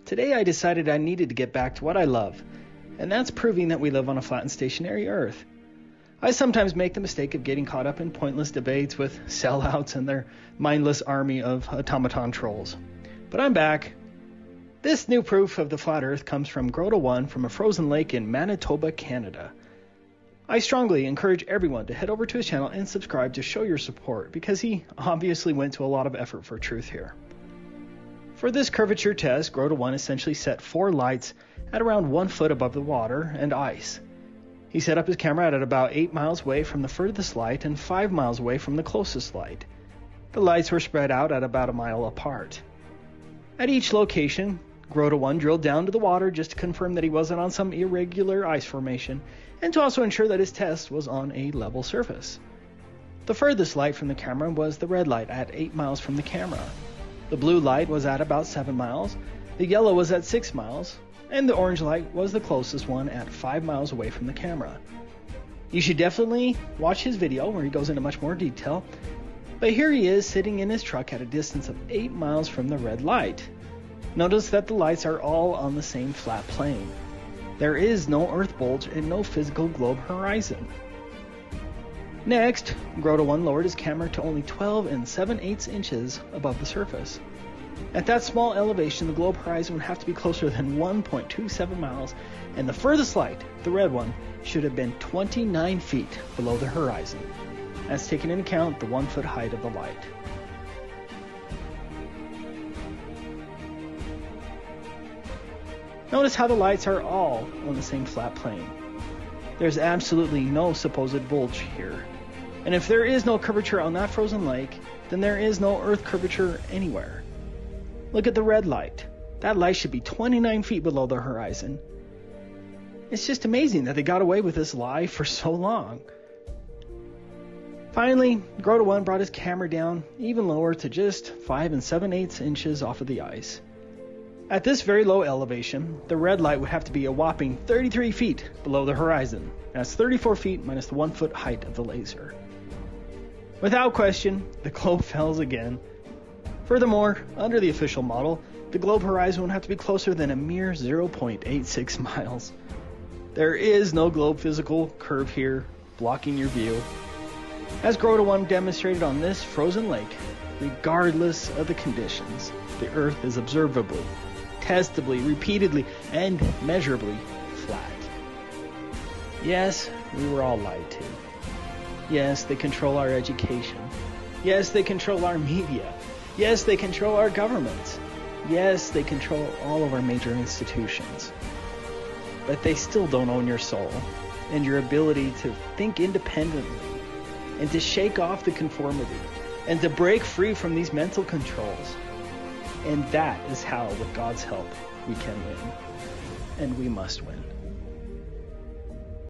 Today I decided I needed to get back to what I love, and that's proving that we live on a flat and stationary Earth. I sometimes make the mistake of getting caught up in pointless debates with sellouts and their mindless army of automaton trolls. But I'm back. This new proof of the flat Earth comes from Grota1 from a frozen lake in Manitoba, Canada. I strongly encourage everyone to head over to his channel and subscribe to show your support, because he obviously went to a lot of effort for truth here. For this curvature test, Grota1 essentially set 4 lights at around 1 foot above the water and ice. He set up his camera at about 8 miles away from the furthest light and 5 miles away from the closest light. The lights were spread out at about a mile apart. At each location, Grota1 drilled down to the water just to confirm that he wasn't on some irregular ice formation, and to also ensure that his test was on a level surface. The furthest light from the camera was the red light at 8 miles from the camera. The blue light was at about 7 miles, the yellow was at 6 miles, and the orange light was the closest one at 5 miles away from the camera. You should definitely watch his video where he goes into much more detail, but here he is sitting in his truck at a distance of 8 miles from the red light. Notice that the lights are all on the same flat plane. There is no earth bulge and no physical globe horizon. Next, Grota1 lowered his camera to only 12 7/8 inches above the surface. At that small elevation, the globe horizon would have to be closer than 1.27 miles, and the furthest light, the red one, should have been 29 feet below the horizon. That's taking into account the 1 foot height of the light. Notice how the lights are all on the same flat plane. There's absolutely no supposed bulge here. And if there is no curvature on that frozen lake, then there is no Earth curvature anywhere. Look at the red light. That light should be 29 feet below the horizon. It's just amazing that they got away with this lie for so long. Finally, Grota1 brought his camera down even lower to just 5 7/8 inches off of the ice. At this very low elevation, the red light would have to be a whopping 33 feet below the horizon. That's 34 feet minus the 1 foot height of the laser. Without question, the globe fails again. Furthermore, under the official model, the globe horizon would have to be closer than a mere 0.86 miles. There is no globe physical curve here, blocking your view. As Grota1 demonstrated on this frozen lake, regardless of the conditions, the Earth is observably, testably, repeatedly, and measurably flat. Yes, we were all lied to. Yes, they control our education. Yes, they control our media. Yes, they control our governments. Yes, they control all of our major institutions. But they still don't own your soul and your ability to think independently and to shake off the conformity and to break free from these mental controls. And that is how, with God's help, we can win. And we must win.